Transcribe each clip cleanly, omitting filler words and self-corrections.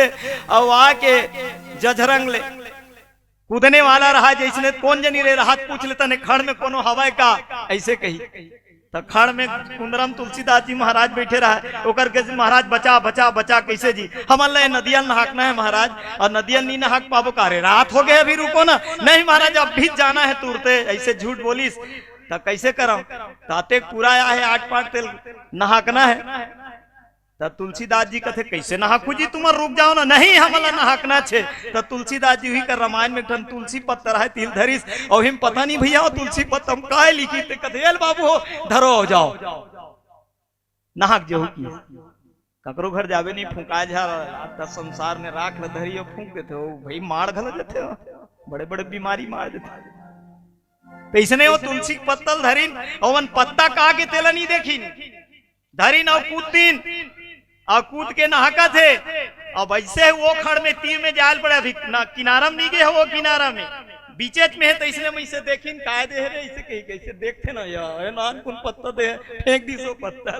थे और आके जझरंग ले कूदने वाला रहा जैसे कौन जनी रे राहत पूछ लेता ने खड़ में कोनो हवा का ऐसे कही तो खड़ में कुंदरम तुलसीदास जी महाराज बैठे रहा ओकर के महाराज बचा बचा बचा कैसे जी हमारे नदिया नहाकना है महाराज और नदिया नहीं नहाक पाबो कारे रात हो गए अभी रुको ना नहीं महाराज अब भी जाना है तुरते ऐसे झूठ बोलिस तो कैसे कराऊं ताते पूरा आया है 8 तेल नहाकना है तो तुलसीदास जी कहते कैसे नहाकू जी तुम रुक जाओ ना नहीं हमारा नहाकना छे तो तुलसीदास जी हुई कर रामायण में ठन तुलसी पत्तर है तिल धरिस और हिम पता नहीं भैया तुलसी पत्तर हम काय लिखी थे कहते एल बाबू हो धरो हो जाओ नहाक जो की ककरो घर जावे नहीं फूका जा संसार में राख ल धरी और फूक देते हो भाई मार घल देते हो बड़े बड़े बीमारी मार देते पैसने वो तुलसी पत्तल धरीन और पत्ता कहा के तेला नहीं देखी धरीन और कूदतीन और कूद के नहाका थे अब ऐसे वो खड़ में तीर में जाल पड़े अभी किनारा में नहीं गए वो किनारा में बीचेच में है तो इसलिए मैं इसे देखी कायदे है इसे कहीं कैसे देखते ना यार नान कौन पत्ता दे फेंक दी सो पत्ता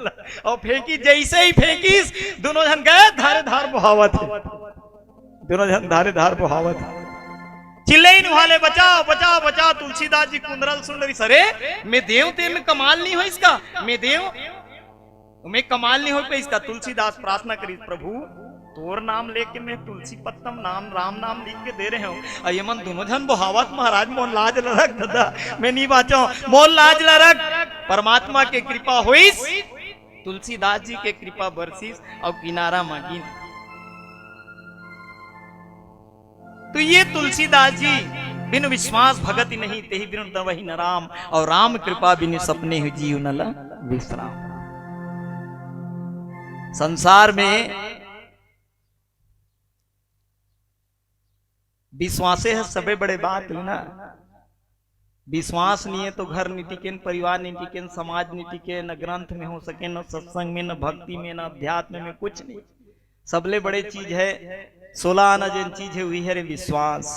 और फेंकी जैसे ही फेंकीस दोनों जन गए धारे धार बहावत दोनों जन धारे धार बहावत चिल्ले नुहाले बचाओ बचाओ बचाओ तुलसीदास जी कुंदरल सुन रही सरे मैं देव ते में कमाल नहीं हो इसका मैं देव मैं कमाल नहीं हो पे इसका तुलसीदास प्रार्थना करी प्रभु तोर नाम लेके मैं तुलसी पत्तम नाम राम नाम लिख के दे रहे हो ये मन दोनों जन बहावत महाराज मोन लाज लरक दादा मैं नहीं बाचो मोन लाज लरक परमात्मा के कृपा होइस तुलसीदास जी के कृपा बरसीस और किनारा मांगी तो ये तुलसीदास जी बिन विश्वास भगत नहीं तेहि बिन वही न राम और राम कृपा बिन सपने हो जीव नला विश्राम। संसार में विश्वासे है सबे बड़े बात है ना विश्वास नहीं है तो घर नहीं टिके परिवार नहीं टिके समाज नहीं टिके न ग्रंथ में हो सके न सत्संग में न भक्ति में न अध्यात्म में कुछ नहीं सबले बड़े चीज है 16 आना जिन चीज है वही है विश्वास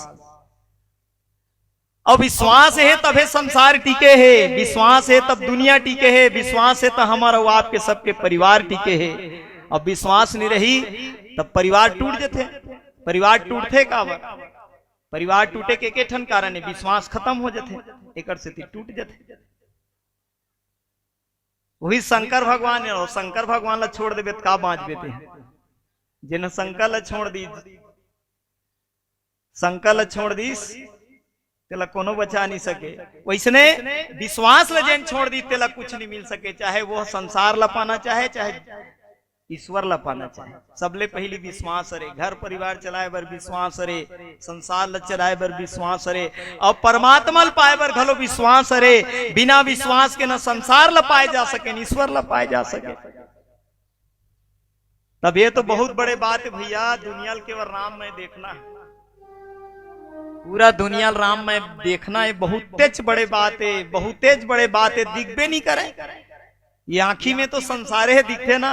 और विश्वास है तब है संसार टिके है विश्वास है तब दुनिया टिके है विश्वास है तब हमारा वो आपके सबके परिवार टिके है अब विश्वास नहीं रही तब परिवार टूट जाते परिवार टूटते का परिवार टूटे के ठन कारण है विश्वास खत्म हो जाते एक से टूट जाते वही शंकर भगवान है और शंकर भगवान ला छोड़ देवे का बाँच देते हैं जिन शंकर ला छोड़ दी शंकर ला छोड़ दीस तेला कोनो बचा नहीं सके वैसने विश्वास ला जेन छोड़ दी तेला कुछ नहीं मिल सके चाहे वो संसार ला पाना चाहे चाहे ईश्वर ला पाना चाहे सबले पहली विश्वास अरे घर परिवार चलाए बर विश्वास अरे संसार ला चलाए बर विश्वास अरे और परमात्मा ला पाए बर घलो विश्वास अरे बिना विश्वास के न संसार ला पाए जा सके न ईश्वर ला पाए जा सके तब ये तो बहुत बड़े बात है भैया दुनिया केवल राम में देखना है पूरा दुनिया राम में देखना है बहुत तेज बड़े बात है बहुत तेज बड़े बात है दिखबे नहीं करे ये आंखी में तो संसारे है दिखते ना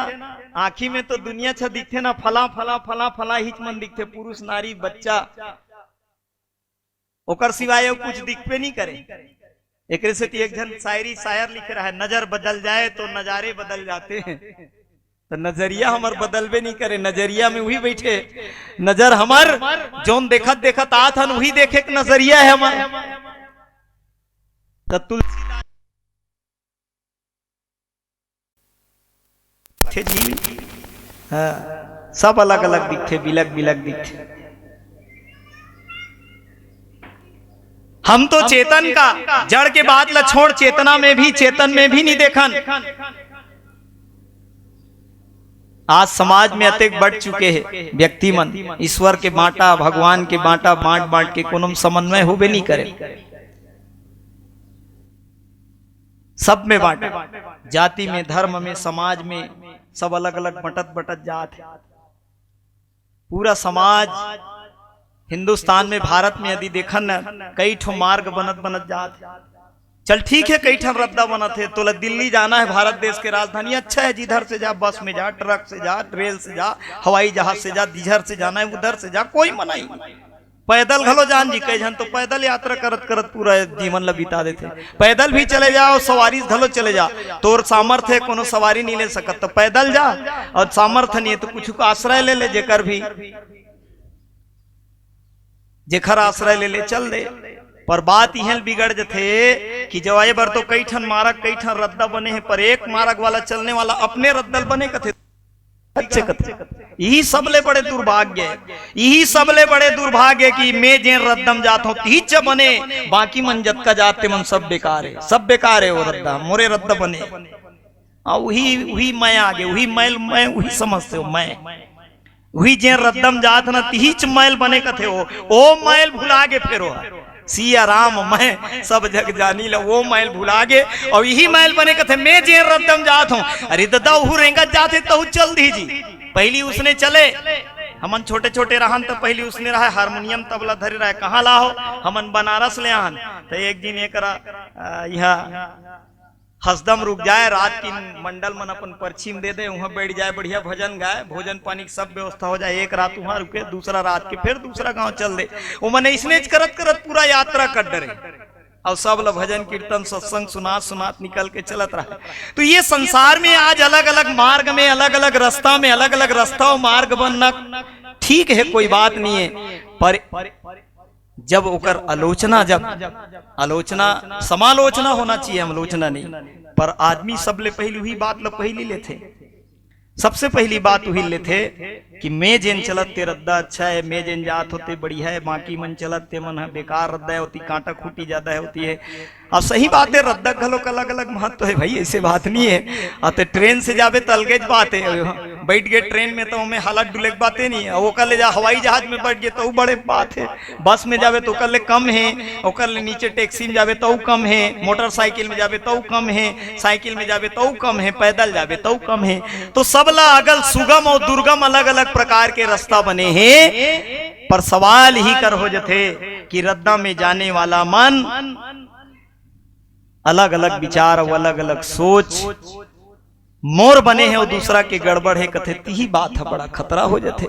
आंखी में तो दुनिया छा दिखते ना फला फला फला फला हिच मन दिखते पुरुष नारी बच्चा ओकर सिवाय कुछ दिखबे नहीं करे एक से एक जन शायरी शायर लिख रहा है नजर बदल जाए तो नजारे बदल जाते हैं तो नजरिया हमार बदलबे नहीं करे नजरिया में वही बैठे नजर हमार जोन देखत देखत आत हन वही देखे के नजरिया है हमार तो तुलसीदास जी हाँ सब अलग अलग दिखते बिलक बिलक दिखते हम तो चेतन का जड़ के बाद ला छोड़ चेतना में भी चेतन में भी नहीं देखन आज समाज में अत्यधिक बढ़ चुके हैं व्यक्ति मन ईश्वर के बांटा भगवान के बांटा बांट बांट के कोनो समन्वय होबे नहीं करे सब में बांटा जाति में धर्म में समाज में सब अलग अलग बटत बटत जात है पूरा समाज हिंदुस्तान में भारत में यदि देखन न कई ठो मार्ग बनत बनत जात है चल ठीक है कई ठन रद्दा बना थे तो दिल्ली जाना है भारत देश के राजधानी अच्छा है जिधर से जा बस में जा ट्रक से जा रेल से जा हवाई जहाज से जा जिधर से जाना है उधर से जा कोई मना ही पैदल घलो जान जी कई जन तो पैदल यात्रा करत करत पूरा जीवन ला बिता देते। पैदल भी चले जाओ, सवारी घलो चले जा, तोर सामर्थ्य है कोनो सवारी नहीं ले सकत तो पैदल जा, और सामर्थ्य नहीं है तो कुछ का आश्रय ले ले, जेकर आश्रय ले ले चल दे। पर बात यह बिगड़ जथे कि जवाए बर तो कई ठन मारक कई ठन रद्दा बने हैं, पर एक मारक वाला चलने वाला अपने रद्दल बने कथे अच्छे कथे। यही सबले बड़े दुर्भाग्य है, यही सबले बड़े दुर्भाग्य कि मैं जे रद्दम जात हूं तीच बने, बाकी मन जत का जाते मन सब बेकार है, सब बेकार है वो रद्दा, मोरे रद्दा बने। वही मैं आगे वही मैल, मैं वही समझते हो मैं वही जे रद्दम जात ना तीच मैल बने कथे हो, ओ मैल भुला गे फेरो सिया राम मैं सब जग जानी ला, वो मैल भुला गे और यही मैल बने कथे मैं जे रद्दम जात हूं। अरे दादा हु रेंगत जाते तो चल दीजी, पहली उसने चले, हमन छोटे छोटे रहन तो पहली उसने रहा हारमोनियम तबला धरे रहा, कहाँ लाहो हमन बनारस ले आन। तो एक दिन एक यहाँ हसदम रुक जाए, रात की मंडल मन अपन परछीम दे दे, वहां बैठ जाए, बढ़िया भजन गाए, भोजन पानी की सब व्यवस्था हो जाए, एक रात वहां रुके, दूसरा रात के फिर दूसरा गांव चल दे। वो मन इसने करत करत पूरा यात्रा कर डरे और सब लोग भजन कीर्तन सत्संग सुनात सुनात निकल के चलत रहे। तो ये संसार में आज अलग अलग मार्ग में अलग अलग रास्ता में अलग अलग रास्ता और मार्ग बनना ठीक है, कोई बात नहीं है, पर जब ओकर आलोचना, जब आलोचना समालोचना होना चाहिए, आलोचना नहीं। पर आदमी सबले पहली हुई बात लो पहली लेते, सबसे पहली बात वही लेते कि मैं जेन चलत ते रद्दा अच्छा है, मैं जेन जात होते बढ़िया है, बाकी मन चलत ते मन है बेकार रद्दा होती, कांटा खूटी ज्यादा होती है। अब सही बात है, रद्दा घलो का अलग अलग महत्व है भाई, ऐसे बात नहीं है। आते ट्रेन से जावे तो अलगे बात है, बैठ गए ट्रेन में तो हमें हालत डुले बातें नहीं है, वो कर ले जा हवाई जहाज में बैठ गए तो बड़े बात है, बस में जावे तो कर ले कम है, ओकर ले नीचे टैक्सी में जावे तो कम है, मोटरसाइकिल में जावे तो कम है, साइकिल में जावे तो कम है, पैदल जावे तो कम है। तो सबला अगल सुगम और दुर्गम अलग अलग प्रकार के रास्ता बने हैं, पर सवाल ही कर हो जथे कि रद्दा में जाने वाला मन अलग अलग विचार और अलग अलग सोच मोर बने हैं और दूसरा के गड़बड़ है कथे, ही बात है बड़ा खतरा हो जाते।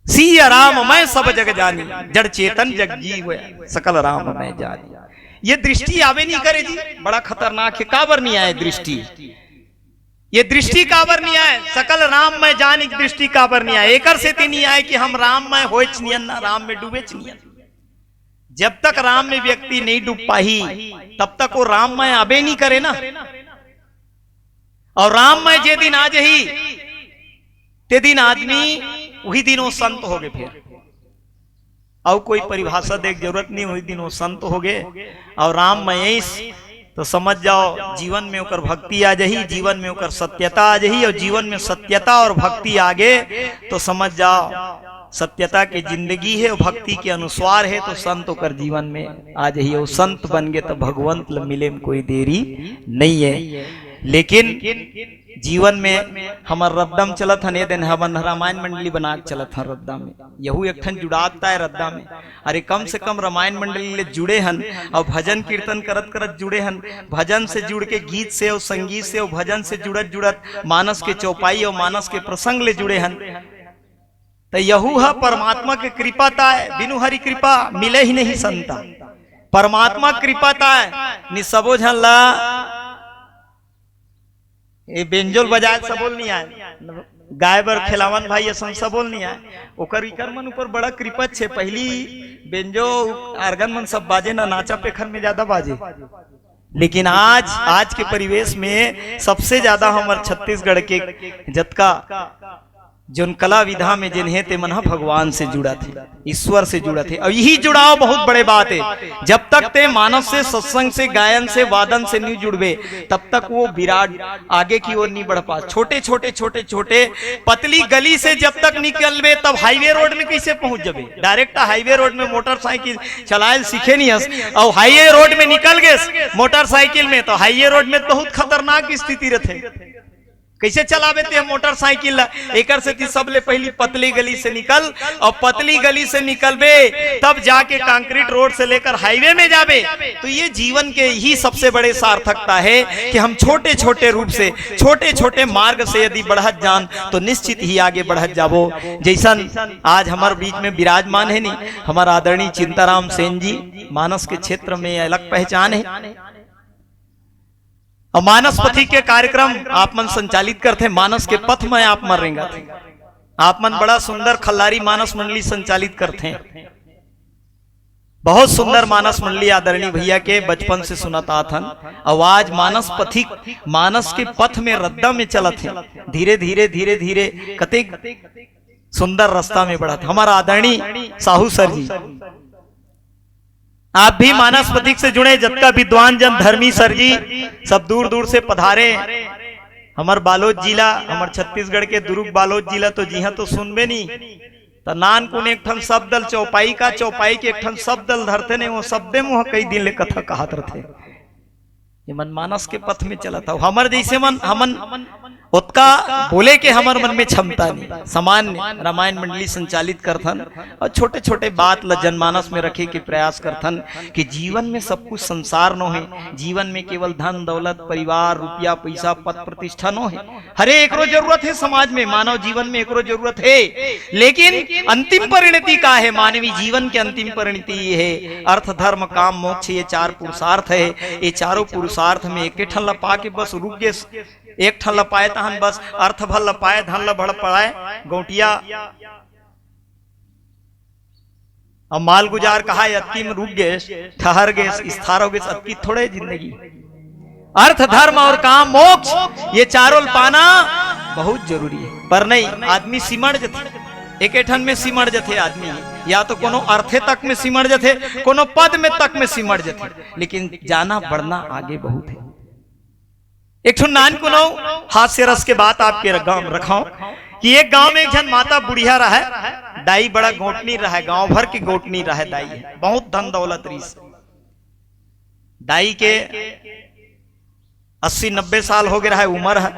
सिया राम मैं सब जग जानी, जड़ चेतन जग जीव सकल राम मैं जानी। ये दृष्टि आवे नहीं करे जी, बड़ा खतरनाक है। काबर नहीं आए दृष्टि, ये दृष्टि काबर नहीं आए, सकल राम मैं जानी दृष्टि काबर नहीं आए, एकर से नहीं आए कि हम राम में होए नियन ना राम में डूबे नियन। जब तक राम में व्यक्ति नहीं डूब पाही तब तक वो राम में आबे नहीं करे ना। और राम में जे दिन आ जही ते दिन आदमी वही दिन वो संत हो गए, फिर और कोई परिभाषा देख जरूरत नहीं, वही दिन वो संत हो गए। और राम में तो समझ जाओ जीवन में ओकर भक्ति आ जही, जीवन में ओकर सत्यता आ जही, और जीवन में सत्यता और भक्ति आगे तो समझ जाओ सत्यता की जिंदगी है और भक्ति के अनुसार है तो संत होकर जीवन में आ जाइए। वो संत बन गए तो भगवंत मिले में कोई देरी नहीं है। लेकिन जीवन में हमार रद्दम चलत हन, दिन हमन रामायण मंडली बना के चलत हन रद्दा में, यहू एक ठन जुड़ाता है रद्दा में। अरे कम से कम रामायण मंडली ले जुड़े हन और भजन कीर्तन करत करत जुड़े हन, भजन से जुड़ के गीत से और संगीत से और भजन से जुड़त जुड़त मानस के चौपाई और मानस के प्रसंग ले जुड़े हन। तो यहू है परमात्मा की कृपाता है, बिनु हरि कृपा मिले ही नहीं संता। परमात्मा कृपाता है नि सबो झन ला ये बेंजोल बजाए सबोल नहीं आए, गाय बर खिलावन भाई असन सबोल नहीं आए, ओकर इकर मन ऊपर बड़ा कृपा छे। पहली बेंजो आर्गन मन सब बाजे ना, नाचा पेखर में ज्यादा बाजे। लेकिन आज के परिवेश में सबसे ज्यादा हमारे छत्तीसगढ़ के जतका जोन कला विधा में जिन्हें ते मन भगवान से जुड़ा थे, ईश्वर से जुड़ा थे। और यही जुड़ाव बहुत बड़े बात है। जब तक ते मानस से सत्संग से गायन से वादन से नहीं जुड़वे तब तक वो विराट आगे की ओर नहीं बढ़ पा। छोटे छोटे छोटे छोटे पतली गली से जब तक निकलवे तब हाईवे रोड में कैसे पहुंच जावे। डायरेक्ट हाईवे रोड में मोटरसाइकिल चलाए सीखे नहीं हस, और हाईवे रोड में निकल गए मोटरसाइकिल में तो हाईवे रोड में बहुत खतरनाक स्थिति रहते। कैसे चलावे थे मोटरसाइकिल, एकर से थी सबले पहली पतली गली से निकल, और पतली गली से निकलबे तब जाके कंक्रीट रोड से लेकर हाईवे में जाबे। तो ये जीवन के ही सबसे बड़े सार्थकता है कि हम छोटे छोटे रूप से, छोटे छोटे मार्ग से यदि बढ़त जान तो निश्चित ही आगे बढ़त जाबो। जैसन आज हमारे बीच में विराजमान है नहीं हमारा आदरणीय चिंताराम सेन जी, मानस के क्षेत्र में अलग पहचान है। और मानस पथी के कार्यक्रम आप मन संचालित करते, मानस के पथ में आप मन रेंगा थे, आप मन बड़ा सुंदर खल्लारी मानस मंडली संचालित करते हैं। बहुत सुंदर मानस मंडली आदरणीय भैया के बचपन से सुनाता था। आवाज मानस पथिक मानस के पथ में रद्दा में चलत है, धीरे धीरे धीरे धीरे कते सुंदर रास्ता में बढ़त। हमारा आदरणीय साहू सर जी, आप भी मानस पथिक से जुड़े, जबका विद्वान जन धर्मी सर जी सब दूर दूर से पधारे। हमार बालोद जिला, हमार छत्तीसगढ़ के दुर्ग बालोद जिला तो जी हाँ तो सुनबे नहीं, तो नान कुन एक ठन सब दल चौपाई का, चौपाई के एक ठन सब दल धरते ने, वो शब्दे मुँह कई दिन ले कथा कहत रहते। ये मन मानस के पथ में चला था। हमर जैसे मन हमन उत्का बोले के हमार मन में क्षमता नहीं, सामान्य रामायण मंडली संचालित करथन और छोटे छोटे बात ल जनमानस में रखे के प्रयास करथन कि जीवन में सब कुछ संसार नो है, जीवन में केवल धन दौलत परिवार रुपया पैसा पद प्रतिष्ठा नो है। हरे एकरो जरूरत है, समाज में मानव जीवन में एकरो जरूरत है, लेकिन अंतिम परिणति का है, मानवीय जीवन के अंतिम परिणति ये है अर्थ धर्म काम मोक्ष, ये चार पुरुषार्थ है। ये चारों पुरुषार्थ में एक ठन ल पा के बस रुक गए, एक ठन ल पाए तहन बस अर्थ भल ल पाए धन ल बढ़ पड़ाए गौटिया अब माल गुजार कहा अतकी में रुक गए, ठहर गए, स्थार हो गए, अतकी थोड़े जिंदगी। अर्थ धर्म और काम मोक्ष ये चारों पाना बहुत जरूरी है, पर नहीं आदमी सिमड़ जथे, एक ठन में सिमड़ जथे आदमी, या तो कोनो अर्थे तक में सिमड़ जथे, कोनो पद में तक में सिमड़ जथे, लेकिन जाना बढ़ना आगे बहुत है। एक ठो नान को हास्य रस के बात आपके गांव रखाओ कि एक गांव में एक जन माता बुढ़िया रहा, दाई बड़ा गोटनी रहा, गांव भर की गोटनी रहा दाई, बहुत धन दौलत रीस। दाई के 80-90 साल हो गए रहा उम्र है,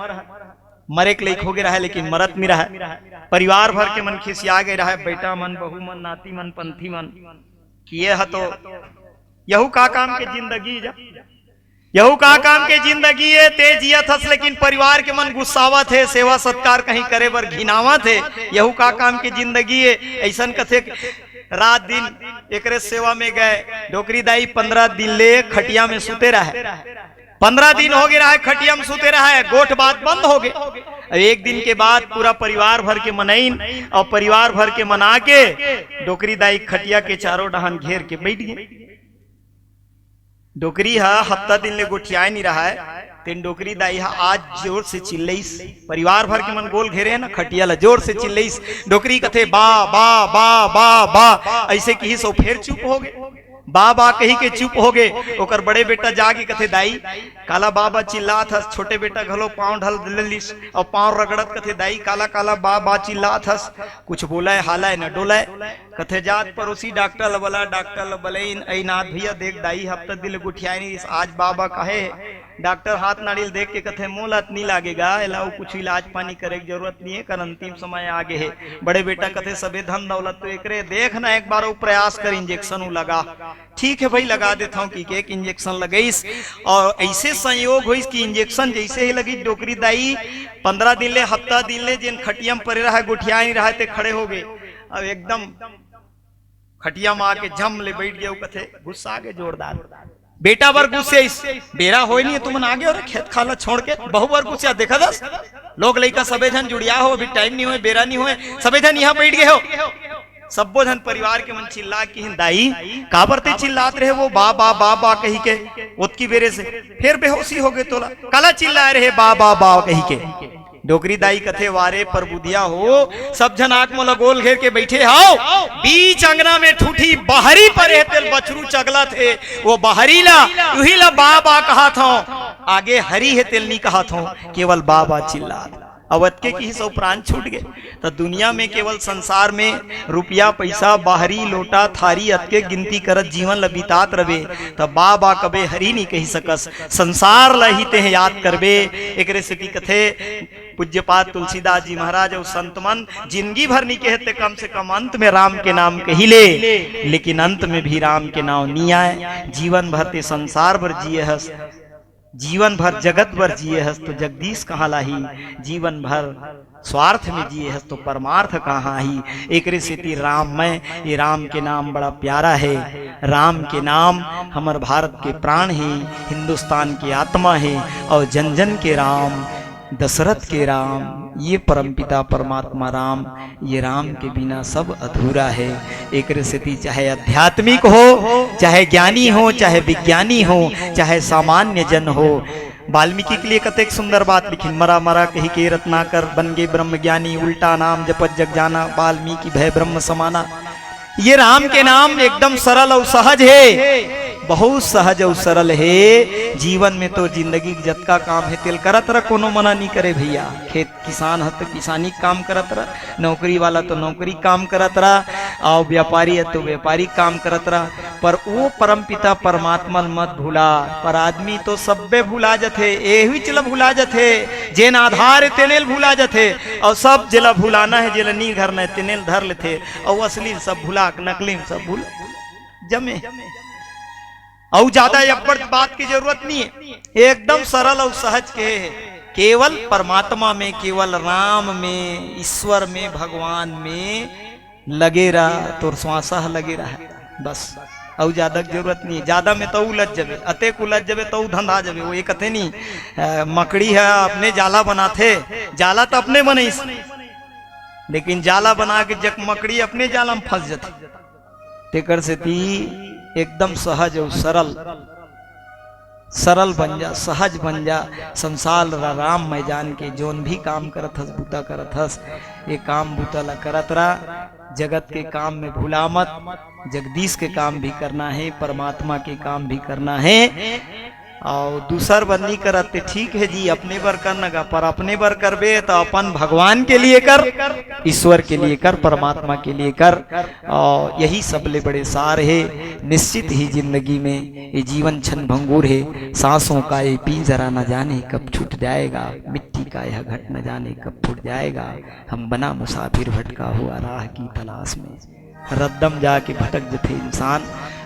मरे के लेक हो गया है, लेकिन मरत में रहा। परिवार भर के मन खिसिया गए रहा, बेटा मन बहू मन नाती मन पंथी मन किए है, तो यहू का काम के जिंदगी यहू का काम के जिंदगी है, तेज जिया थस, लेकिन परिवार के मन गुस्सावा थे, सेवा सत्कार कहीं करे बर घिनावा थे। यहू का काम के जिंदगी है, ऐसा कथे रात दिन एकरे सेवा में गए। डोकरी दाई 15 दिन ले खटिया में सुते रहे, 15 दिन हो गए रहा खटिया में सुते रहा, गोठ बात बंद हो गए। एक दिन के बाद पूरा परिवार भर के मनाइन, और परिवार भर के मना के डोकरी दाई खटिया के चारों डहान घेर के बैठ गए। डोकरी हा हफ्ता दिन ले गोठिया नहीं रहा है, तीन डोकरी दाई हा आज जोर से चिल्लईस, परिवार भर के मन गोल घेरे है ना खटिया ला, जोर से चिल्लईस। डोकरी कथे बा बा बा बा बा ऐसे की सो फिर चुप हो गए, बा बा कही के चुप हो गए। ओकर बड़े बेटा जाके कथे दाई काला बाबा चिल्लात हस, छोटे बेटा घलो पांव ढल लिस और पांव रगड़त कथे दाई काला काला बा बा चिल्लात हस, कुछ बोला हालाय न डोलाय। कथे जात पड़ोसी डॉक्टर बोला, डॉक्टर बोलेन ऐ नाथ भैया देख दाई हफ्ता दिल गुठिया नहीं, आज बाबा कहे डॉक्टर हाथ नारियल देख के कथे मोलत नहीं लागेगा, एलाऊ कुछ इलाज पानी करे की जरूरत नहीं है, कर अंतिम समय आगे है। बड़े बेटा कथे सबे धन दौलत तो एकरे देख ना, एक बार वो प्रयास कर इंजेक्शन लगा। ठीक है भाई लगा देता हूँ कि एक इंजेक्शन लगईस, और ऐसे संयोग हुई कि इंजेक्शन जैसे ही लगी डोकरी दाई 15 दिन ले हफ्ता दिन ले जिन खटिया में पड़े रहा गुठिया नहीं रहा थे खड़े हो गए, अब एकदम खटिया में आके जम ले बैठ गए। कथे गुस्सा आ गए जोरदार, बेटा बर गुस्से बेरा हो नहीं तुम आगे और खेत खाला छोड़ के बहु बार गुस्सा देखा दस लोग लड़का सबे जन जुड़िया हो, अभी टाइम नहीं हो, बेरा नहीं हो, सबे जन यहाँ बैठ गए हो। सबो जन परिवार के मन चिल्ला की दाई काबरते चिल्लात रहे वो बा बा बा बा कही के, उतकी बेरे से फिर बेहोशी हो गए, तोला काला चिल्ला रहे बा बा बा कही के। डोकरी दाई कथे वारे पर बुधिया हो, सब जन आंख मोला गोल घेर के बैठे हाओ, बीच अंगना में ठूठी बाहरी पर तेल बछरू चगला थे, वो बाहरी ला ला बाबा कहा था, आगे हरी है तेल नहीं कहा था, केवल बाबा चिल्ला। अवध के सौ प्राण छूट गए। तो दुनिया में केवल संसार में रुपया पैसा बाहरी लोटा थारी अतके गिनती करत जीवन ल बितात रवे, तो बा कबे हरी नहीं कही सकस, संसार लही ते याद करबे। एकरे सेती कथे पूज्यपाद तुलसीदास जी महाराज और संत मन जिंदगी भर नहीं कहते, कम से कम अंत में राम के नाम कही ले, लेकिन अंत में भी राम के नाम नहीं आए। जीवन भर ते संसार भर जिए हस, जीवन भर जगत भर जिए हस तो जगदीश कहाँ लाही, जीवन भर स्वार्थ में जिए हस तो परमार्थ कहाँ ही। एक सेती राम में ये राम के नाम बड़ा प्यारा है। राम के नाम हमारे भारत के प्राण है, हिंदुस्तान की आत्मा है, और जन जन के राम, दशरथ के राम, ये परमपिता परमात्मा राम, ये राम के बिना सब अधूरा है। एक स्थिति चाहे आध्यात्मिक हो, चाहे ज्ञानी हो, चाहे विज्ञानी हो, चाहे सामान्य जन हो। वाल्मीकि के लिए कतेक सुंदर बात लिखी, मरा मरा कही के रत्नाकर बन गए ब्रह्म ज्ञानी, उल्टा नाम जपत जग जाना, वाल्मीकि भय ब्रह्म समाना। ये राम के नाम एकदम सरल और सहज है, बहुत सहज और सरल है। जीवन में तो जिंदगी जतका काम है तिल करत रह, कोनो मना नहीं करे भैया। खेत किसान है तो किसानी काम करत रह, नौकरी वाला तो नौकरी काम करत रह, और व्यापारी है तो व्यापारी काम करत रह, पर वो परमपिता परमात्मा मत भूला। पर आदमी तो सब्बे भूला जथे, एही चला भूला जथे, जेन आधार तेनेल भूला जथे, और सब जिला भूलाना है जिला नी घर न तेनेल धर लेथे, और असली सब भूला, नकली सब भूल जमे। और ज्यादा अब्बड़ बात की जरूरत नहीं है, एकदम सरल और सहज के है। केवल परमात्मा में, केवल राम में, ईश्वर में, भगवान में लगे रहा तो श्वासा लगे रहा बस, और ज्यादा जरूरत नहीं है। ज्यादा में तो उलझ जबे, अतेक उलझ जबे तो धंधा जबे। वो ये कहते नहीं मकड़ी है अपने जाला बनाते, जाला तो अपने बने, लेकिन जाला बना के जब मकड़ी अपने जाला में फंस जाती। तेकर से ती एकदम सहज और सरल बन जा, सहज बन जा। संसार राम मैदान के जोन भी काम करत हस, बूता करत हस, ये काम बूता ला करत रहा। जगत के काम में भूला मत, जगदीश के काम भी करना है, परमात्मा के काम भी करना है। और दूसर बर नहीं करते ठीक है जी, अपने बर करना का, पर अपने बर करबे तो अपन भगवान के लिए कर, ईश्वर के लिए कर, परमात्मा के लिए कर। और यही सबले बड़े सार है। निश्चित ही जिंदगी में ये जीवन क्षण भंगुर है, सांसों का ये पी जरा न जाने कब छूट जाएगा, मिट्टी का यह घट न जाने कब फूट जाएगा। हम बना मुसाफिर भटका हुआ राह की तलाश में, रद्दम जाके भटक जथे इंसान।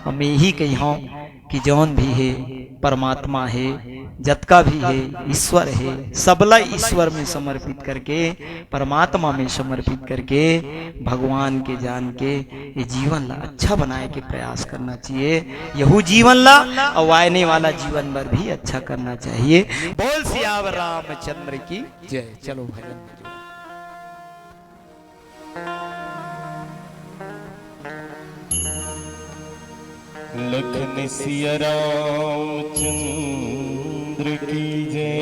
हम यही कही हूँ कि जौन भी है परमात्मा है, जतका भी है ईश्वर है, सबला ईश्वर में समर्पित करके, परमात्मा में समर्पित करके, भगवान के जान के ये जीवन ला अच्छा बनाए के प्रयास करना चाहिए। यहू जीवन ला और आने वाला जीवन भर भी अच्छा करना चाहिए। बोल सियावर रामचंद्र की जय। चलो भजन लखन सिया रामचंद्र की जय।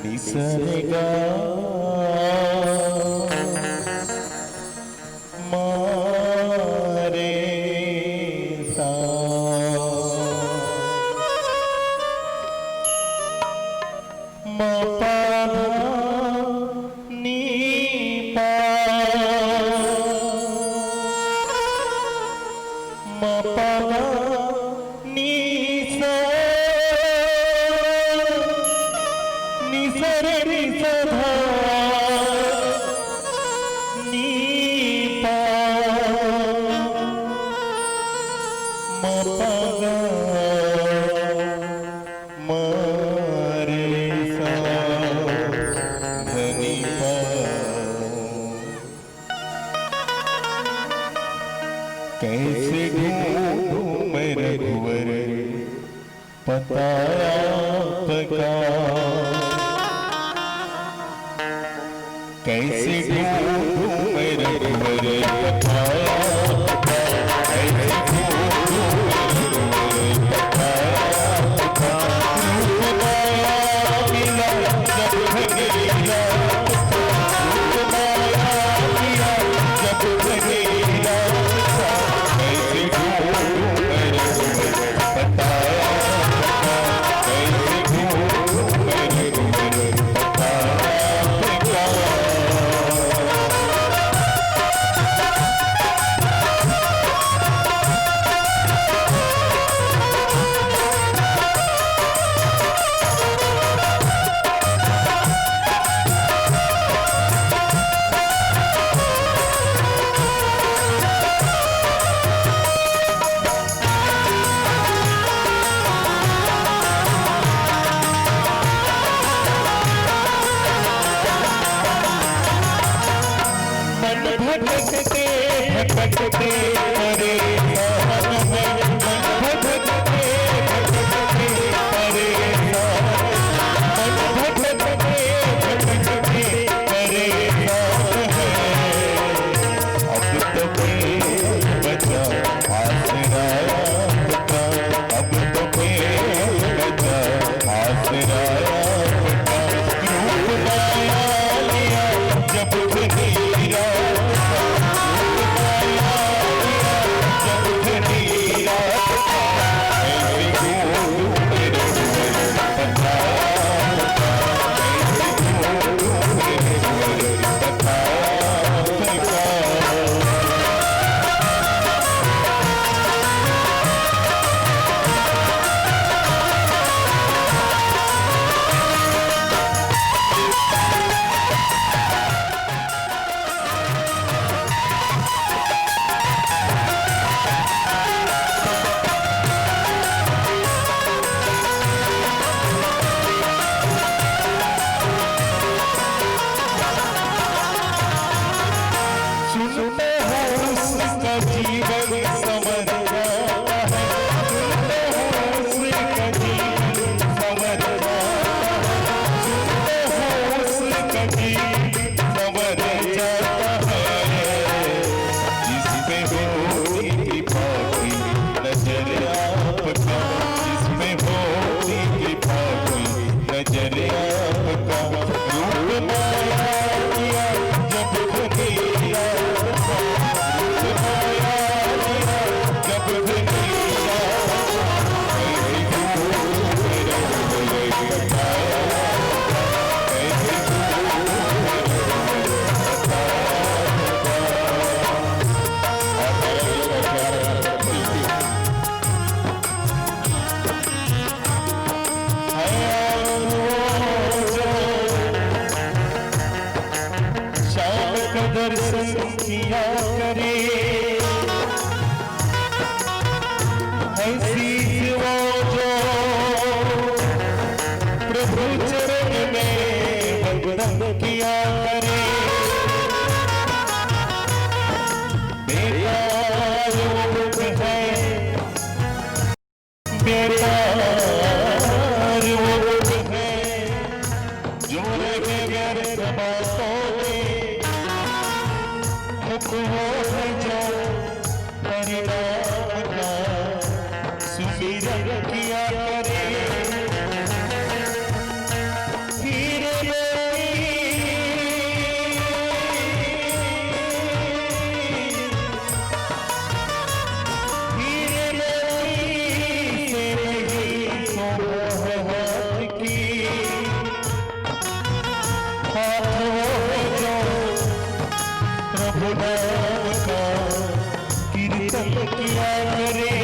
निसर्गा कैसे ढूंढूं मैं रघुवर पता आपका, कैसे ढूंढूं मैं रघुवर पता आपका, कैसे ढूंढूं मैं रघुवर पता आपका। रूप माया मिला जब भंग लीला, रूप माया भटकते परेशान है, मन भटकते परेशान, मन भटकते परेशान है। अब तो बचा आसरा आपका, अब तो बचा आसरा आपका। रूप माया लिया जब हीरा, जब हीरा ऐसी घूम मेरे पता, ऐसी घूम मेरे पता। सुनते हो उसका जीवन समझ जाता है, सुनते हो उसका जीवन समझ जाता है, सुनते हो उसका जीवन समझ जाता है। जिसमें होती कृपा की नजर आपका, जिसमें होती कृपा की नजर आपका। रूप माया किया जब हीरा, रूप माया किया जब हीरा, ऐसी घूम मेरे पता, ऐसी घूम मेरे पता। शाम का दर्शन किया करे, ऐसी सेवा जो प्रभु चरण में वंदन किया करे। बेकार वो है, बेकार वो है जो रहे व्यर्थ बातों में, मुख हो जो परिणाम का सुमिरन किया करे। हीरे मोती से नहीं सोहत की, हाथ हो जो प्रभु नाम का कीर्तन किया करे।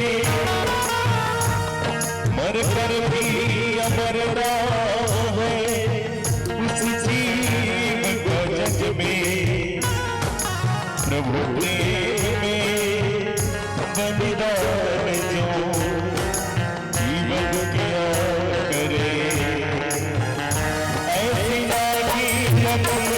मर कर भी अमर नाम है उस जीव का जग में, प्रभु प्रेम में बलिदान जो जीवन किया करे। ऐसी लागी लगन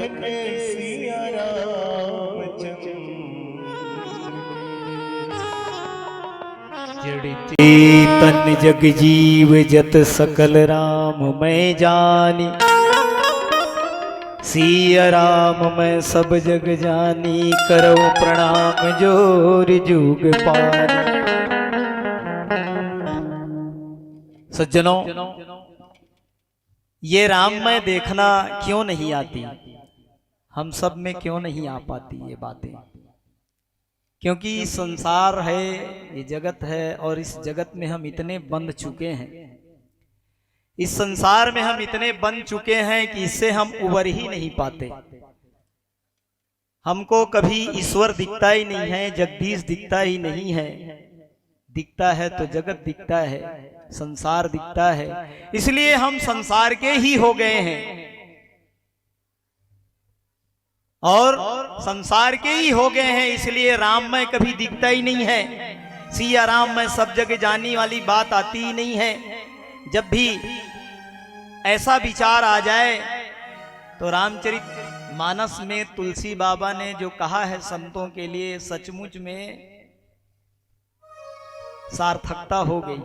लखन सिया रामचंद्र जड़ चेतन जग जीव जत सकल राम मैं जानी, सिया राम मैं सब जग जानी, करो प्रणाम जोर जुग पानी। सज्जनों, ये राममय देखना क्यों नहीं आती, हम सब में क्यों नहीं आ पाती ये बातें? क्योंकि संसार है, ये जगत है, और इस जगत में हम इतने बंध चुके हैं, इस संसार में हम इतने बंध चुके हैं कि इससे हम उबर ही नहीं पाते। हमको कभी ईश्वर दिखता ही नहीं है, जगदीश दिखता ही नहीं है, दिखता है तो जगत दिखता है, संसार दिखता है, इसलिए हम संसार के ही हो गए हैं और संसार के ही हो गए हैं, इसलिए राम में कभी दिखता ही नहीं है। सिया राम में सब जगह जानी वाली बात आती ही नहीं है। जब भी ऐसा विचार आ जाए तो रामचरित मानस में तुलसी बाबा ने जो कहा है संतों के लिए, सचमुच में सार्थकता हो गई।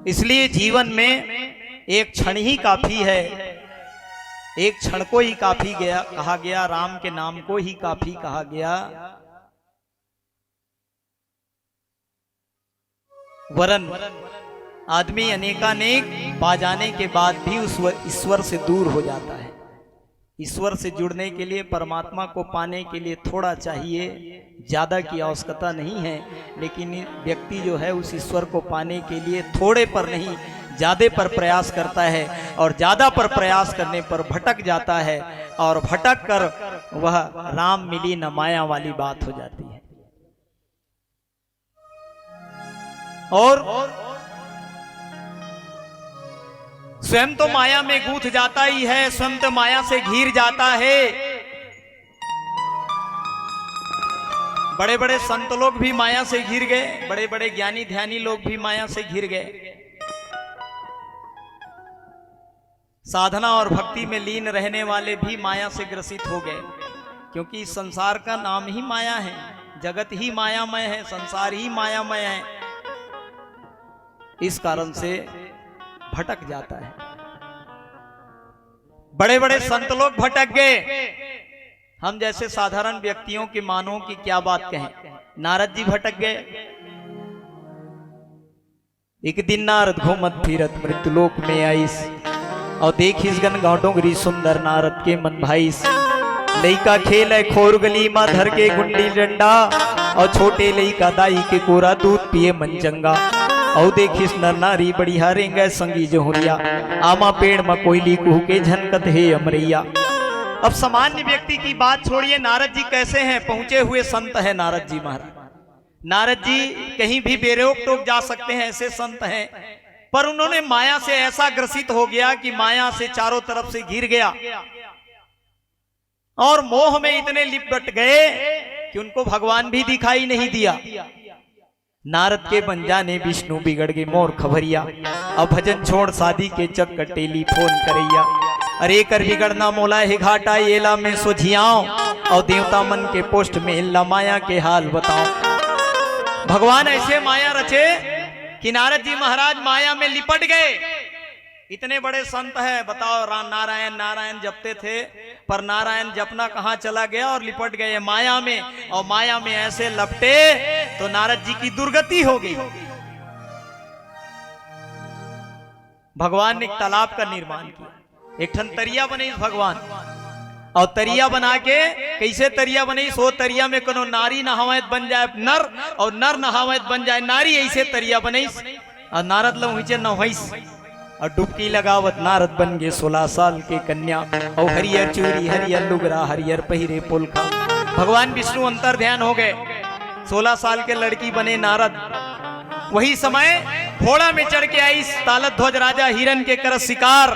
इसलिए जीवन में एक क्षण ही काफी है, एक क्षण को ही काफी गया कहा गया, राम के नाम को ही काफी कहा गया। वरन आदमी अनेकानेक पा जाने के बाद भी उस ईश्वर से दूर हो जाता है। ईश्वर से जुड़ने के लिए, परमात्मा को पाने के लिए थोड़ा चाहिए, ज्यादा की आवश्यकता नहीं है। लेकिन व्यक्ति जो है उस ईश्वर को पाने के लिए थोड़े पर नहीं, ज्यादा पर प्रयास करता है, और ज्यादा पर प्रयास करने पर भटक जाता है, और भटक कर वह राम मिली न माया वाली बात हो जाती है। और स्वयं तो माया में गूंथ जाता ही है, स्वयं तो माया से घिर जाता है। बड़े बड़े संत लोग भी माया से घिर गए, बड़े बड़े ज्ञानी ध्यानी लोग भी माया से घिर गए। साधना और भक्ति में लीन रहने वाले भी माया से ग्रसित हो गए, क्योंकि इस संसार का नाम ही माया है, जगत ही मायामय है, संसार ही मायामय है। इस कारण से भटक जाता है। बड़े बड़े संत लोग भटक गए, हम जैसे साधारण व्यक्तियों की मानो की क्या बात कहें। नारद जी भटक गए। एक दिन नारद घूमत फिरत मृत्युलोक में आईस, और देखिस गन गांव डोंगरी सुंदर नारद के मन भाईस। लइका खेल है खोर गली माँ धर के गुंडी डंडा, और छोटे लइका दाई के कोरा दूध पिए मन चंगा। और देखिस नर नारी बड़ी हारेंगे संगी जोहरिया, आमा पेड़ में कोयली कुहू के झनकत है अमरैया। अब सामान्य व्यक्ति की बात छोड़िए, नारद जी कैसे हैं? पहुंचे हुए संत है नारद जी महाराज। नारद जी कहीं भी बेरोक टोक जा सकते हैं, ऐसे संत हैं। पर उन्होंने माया से ऐसा ग्रसित हो गया कि माया से चारों तरफ से घिर गया, और मोह में इतने लिपट गए कि उनको भगवान भी दिखाई नहीं दिया। नारद के बन जाने विष्णु बिगड़ गए मोर खबरिया, अब भजन छोड़ शादी के चक्कर टेलीफोन करैया। अरे कर बिगड़ना मोला है घाटा येला में सोझियाओ, और देवता मन के पोस्ट में हिल्ला माया के हाल बताओ। भगवान ऐसे माया रचे कि नारद जी महाराज माया में लिपट गए। इतने बड़े संत है, बताओ, नारायण नारायण जपते थे, पर नारायण जपना कहाँ चला गया और लिपट गए माया में। और माया में ऐसे लपटे तो नारद जी की दुर्गति हो गई। भगवान ने एक तालाब का निर्माण किया, एक ठन तरिया बनी भगवान, और तरिया बना के कैसे तरिया बनी, सो तरिया में कोनो नारी नहावत बन जाए नर, और नर नहावत बन जाए नारी, ऐसे तरिया बनी। और नारद लोग नहाइस और डुबकी लगावत नारद बन गए 16 साल के कन्या। और हरियर चूरी हरियर लुगरा हरियर पहिरे पुलका। भगवान विष्णु अंतर ध्यान हो गए, 16 साल के लड़की बने नारद। वही समय घोड़ा में चढ़ के आई तालत ध्वज राजा हिरण के कर शिकार।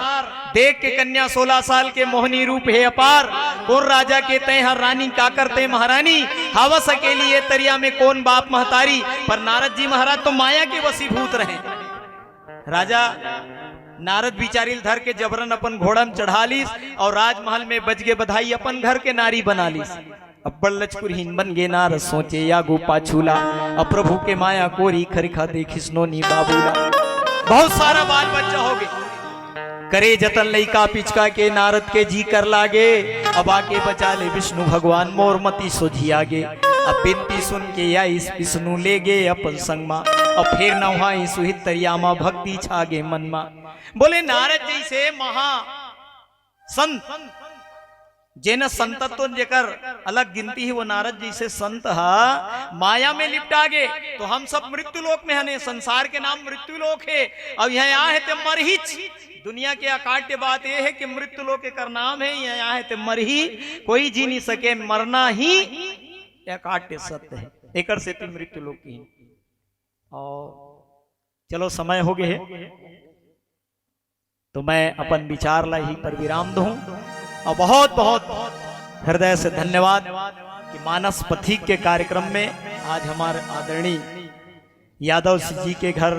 देख के कन्या 16 साल के मोहनी रूप है अपार। कौन राजा के तय हर रानी का करते महारानी, हवस अकेली ये तरिया में कौन बाप महतारी। पर नारद जी महाराज तो माया के वशीभूत रहे। राजा नारद बिचारी धर के जबरन अपन घोड़ा में चढ़ा लीस और राजमहल में बज गे बधाई अपन घर के नारी बना लीस। अब बड़ लचकुरहीन बन गे नारद सोचे या गोपा छूला, अब प्रभु के माया कोरी खरिखा देखिस नोनी बाबूला। बहुत सारा बाल बच्चा हो गए, करे जतन लइका पिचका के नारद के जी कर लागे। अब आके बचा ले विष्णु भगवान मोर मती सोझी आगे। अब बिनती सुन के या इस विष्णु ले गे अपन संग मा, अब फिर न हुआ सुहित तरियामा भक्ति छागे मन मा। बोले नारद जैसे महा संत जेन संतत्व जेकर अलग गिनती है, वो नारद जैसे संत हा माया में लिपटा गे। तो हम सब मृत्यु लोक में हने, संसार के नाम मृत्यु लोक है। अब यहाँ है ते मरहिच, दुनिया के अकाट्य बात यह है कि मृत्यु लोक कर नाम है, यहाँ है ते मरही, कोई जी नहीं सके, मरना ही अकाट्य सत्य है। एकर से ती मृत्यु लोक की। और चलो समय हो गए है, तो मैं अपन विचार ला ही पर विराम दूं। और बहुत बहुत हृदय से धन्यवाद कि मानस पथिक के कार्यक्रम में आज हमारे आदरणीय यादव जी के घर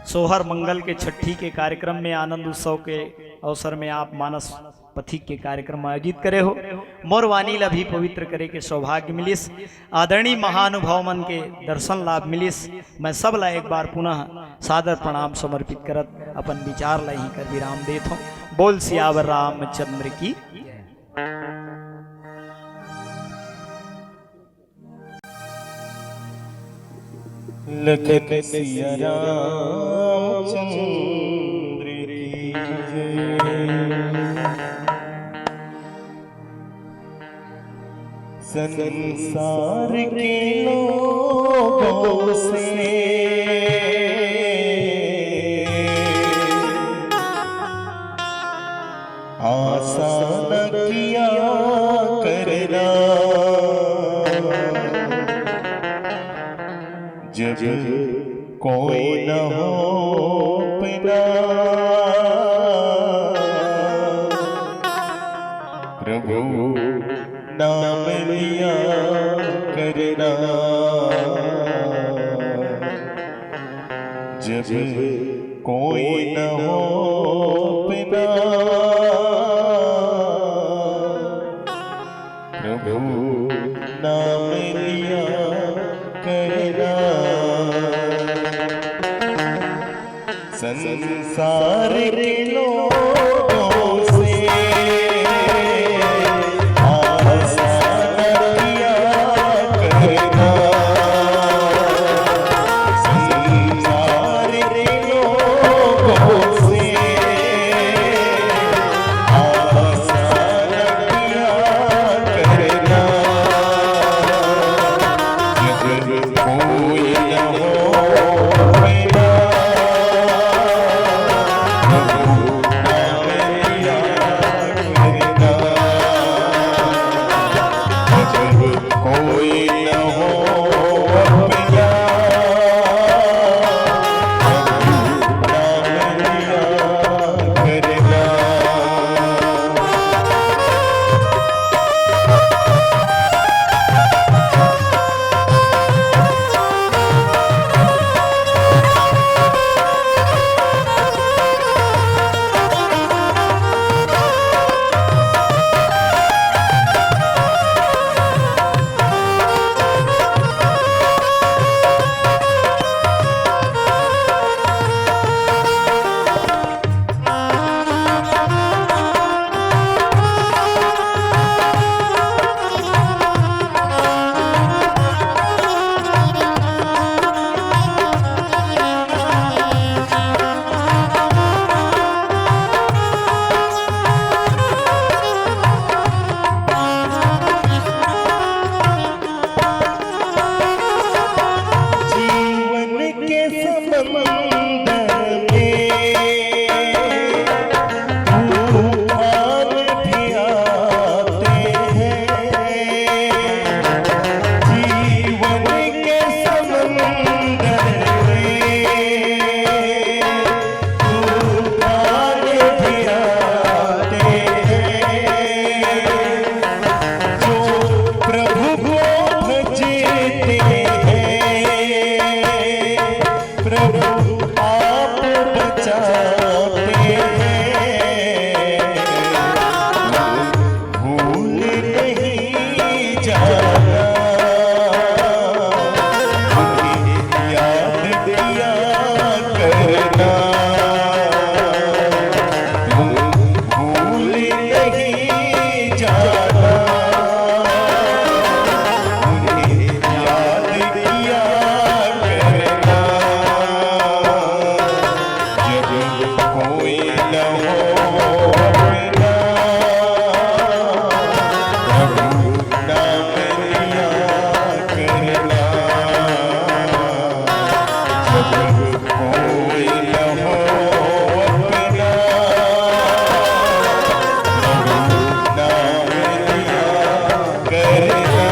सोहर मंगल के छठी के कार्यक्रम में आनंद उत्सव के अवसर में आप मानस पथिक के कार्यक्रम आयोजित करे हो। मोर वाणी ला भी पवित्र करे के सौभाग्य मिलिस, आदरणीय महानुभाव मन के दर्शन लाभ मिलिस। मैं सब ला एक बार पुनः सादर प्रणाम समर्पित करत अपन विचार ला ही कर विराम देत हूँ। बोल सियावर रामचंद्र की। लखत सिया रामचंद्र की संसार के लोगों से आसान किया करना, जब कोई न हो पिता प्रभु नाम लिया करना, जब कोई न हो पिता प्रभु नाम लिया करना। संसार के लोगों से आसान किया करना, संसार के लोगों से रोते हैं भूल नहीं जाना उन्हें याद किया करना तुम भूल नहीं जाना उन्हें याद किया करना जब कोई न हो अपना प्रभु नाम लिया करना जब कोई न हो अपना प्रभु नाम लिया करना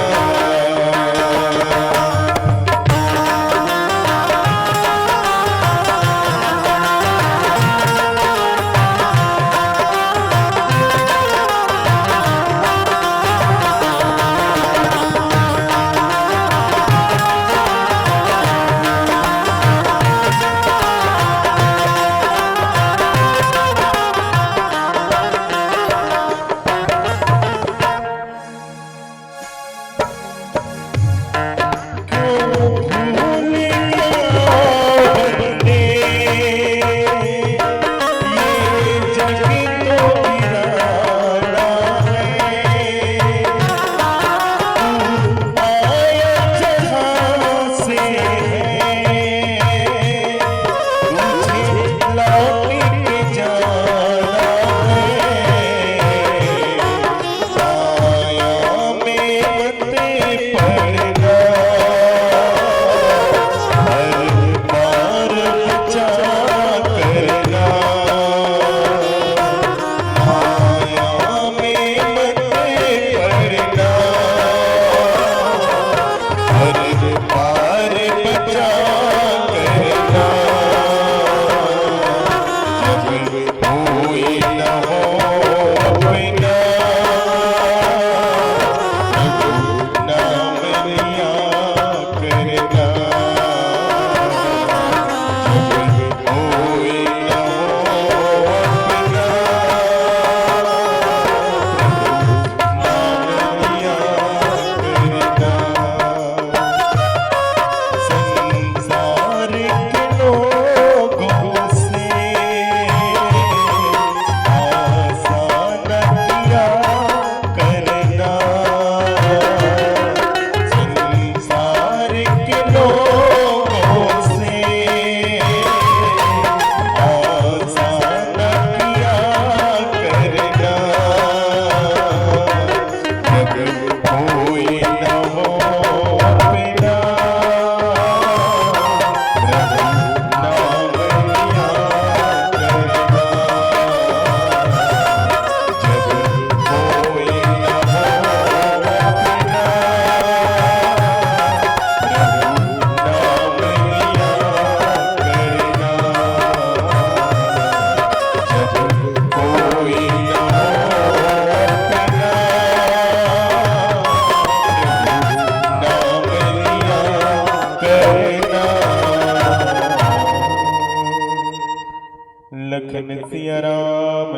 लखन सिया राम